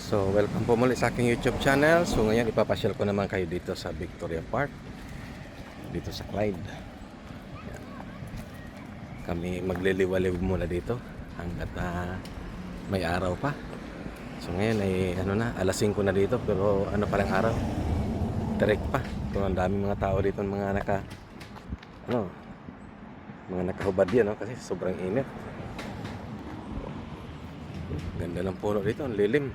So, welcome po muli sa aking YouTube channel. So, ngayon ipapasyal ko naman kayo dito sa Victoria Park, dito sa Clyde. Yan. Kami magliliwaliw muna dito hanggat may araw pa. So, ngayon ay alas 5 na dito, pero pa lang araw. Direct pa. So, ang daming mga tao dito, mga nakahubad yan, kasi sobrang init. Ganda ng puno dito, ang lilim.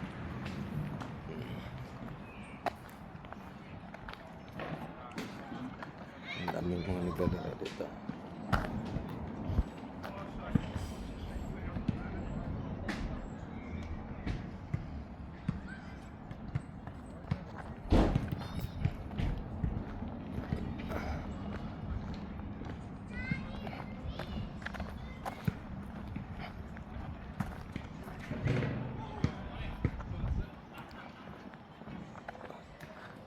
Ang daming mga nagdadala dito.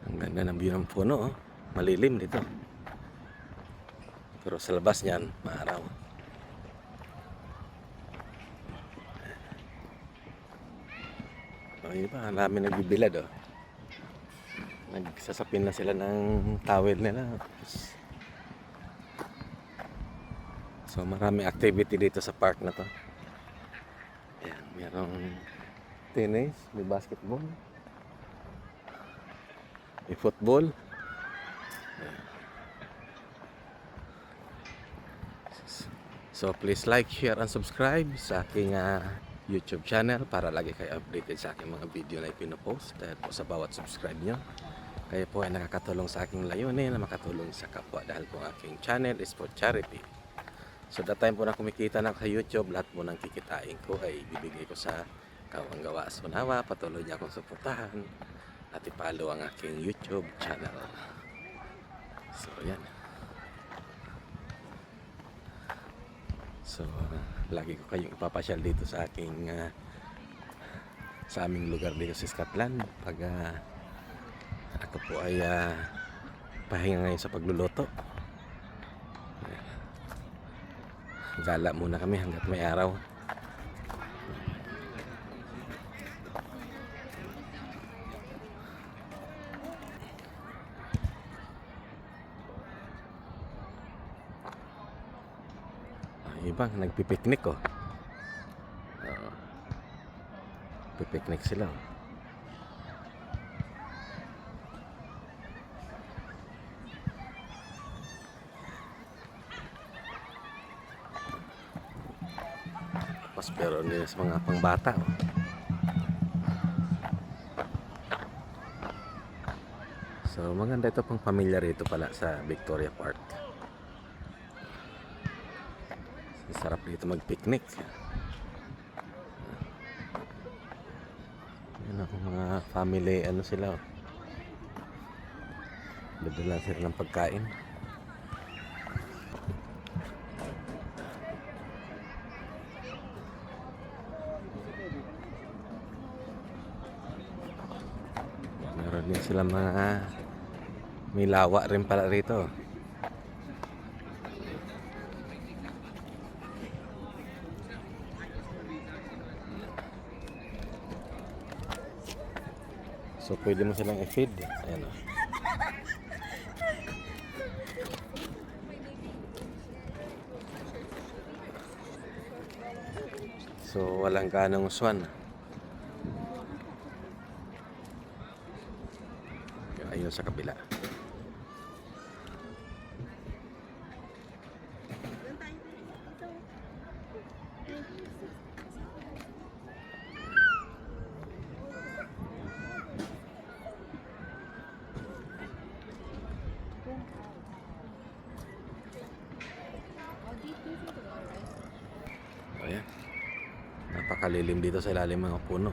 Ang ganda ng view ng puno, malilim dito. Pero sa labas niyan, maaraw. Ayun pa, ang dami nagbibilad, Nagsasapin na sila ng towel nila. So maraming activity dito sa park na to. Ayan, mayroong tennis, may basketball, may football. So please like, share, and subscribe sa aking YouTube channel para lagi kayo updated sa aking mga video na ipinopost. Dahil po sa bawat subscribe nyo, kayo po ay nakakatulong sa aking layunin na makatulong sa kapwa. Dahil po aking channel is for charity. So that time po na kumikita na sa YouTube, lahat po ng kikitain ko ay bibigay ko sa Kawang Gawa. So nawa, patuloy niya akong suportahan at ipalo ang aking YouTube channel. So yan. So, lagi ko kayong ipapasyal dito sa aking sa aming lugar dito sa Scotland pag ako po ay pahinga ngayon sa pagluluto. Gala muna kami hanggat may araw. Ibang nagpipiknik, pipiknik sila. Mas pero nila sa mga pangbata, So maganda ito pang pamilya rito pala sa Victoria Park. Sarap dito mag-picnic. Yan ako, mga family, sila. Dadala sila ng pagkain. Meron din sila may lawa rin pala rito. So pwede mo silang i-feed. Ayan, So walang kanang uswan. Ayun sa kabila. Ayan. Napakalilim dito sa ilalim ng mga puno.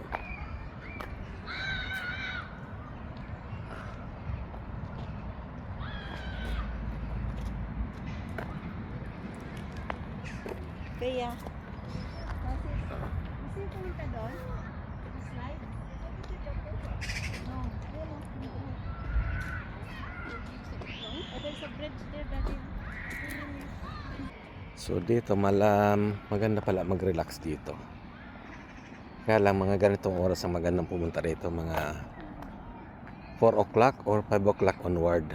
Kaya kasi pumunta doon slide no there's a bridge there dati. So dito maganda pala mag-relax dito. Kaya lang mga ganitong oras ang magandang pumunta rito, mga 4 o'clock or 5 o'clock onward.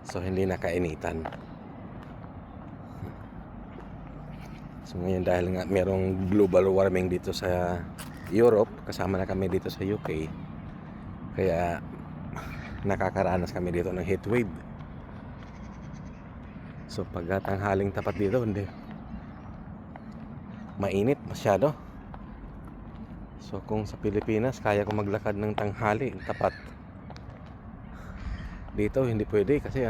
So hindi na kainitan. So ngayon dahil nga merong global warming dito sa Europe, kasama na kami dito sa UK, kaya nakakaranas kami dito ng heat wave. So pag tanghaling tapat dito, hindi mainit masyado. So kung sa Pilipinas kaya ko maglakad ng tanghali tapat, dito hindi pwede kasi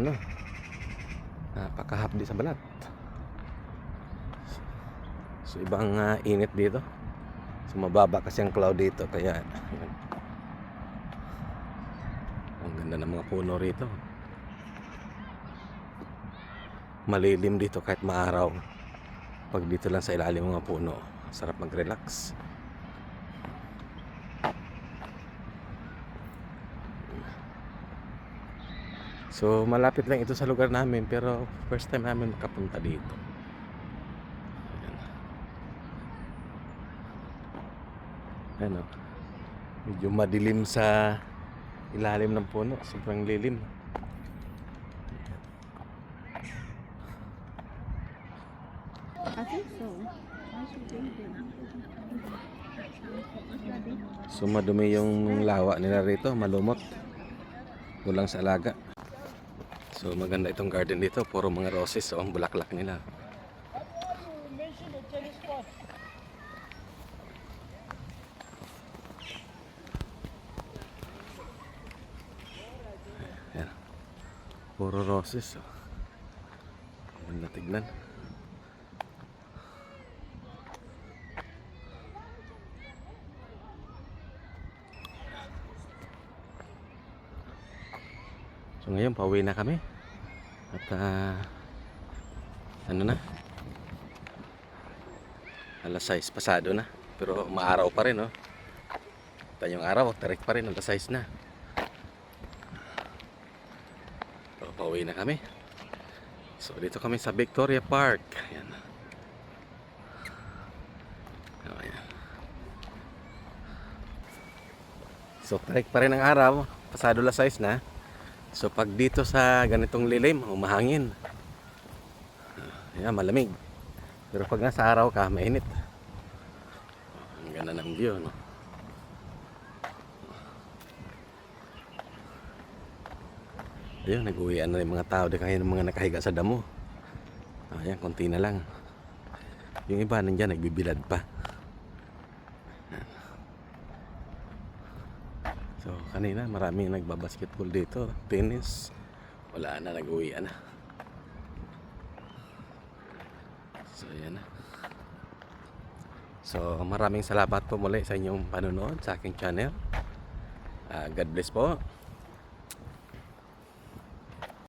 napakahapdi sa balat. So ibang init dito. So mababa kasi ang cloud dito, kaya yun. Ang ganda ng mga puno rito. Malilim dito kahit maaraw. Pag dito lang sa ilalim ng mga puno, sarap mag-relax. So malapit lang ito sa lugar namin, pero first time namin makapunta dito. Ayan. Medyo madilim sa ilalim ng puno, sobrang lilim. I think so. I should drink it. So madumi yung lawa nila rito, malumot. Kulang sa alaga. So maganda itong garden dito, puro mga roses, so ang bulaklak nila. Ayan. Puro roses. Oh. Maganda tignan. So ngayon pauwi na kami. At ano na? Alas 6 pasado na. Pero maaraw pa rin, oh. Ito yung araw, tarik pa rin, alas 6 na. So pauwi na kami. So dito kami sa Victoria Park. Ayan. Oh, ayan. So tarik pa rin ang araw. Pasado alas 6 na. So pag dito sa ganitong lilim, umahangin. Ayan, malamig. Pero pag nasa araw ka, mainit. Ang ganda ng view, no? Ayun, nag-uwian na yung mga tao. Di kaya ng mga nakahiga sa damo. Ayan, konti na lang. Yung iba nandiyan, nagbibilad pa. So kanina maraming nagbabasketball dito, tennis. Wala na, nag-uwian na. So yan na. So maraming salamat po muli sa inyong panonood sa aking channel. God bless po.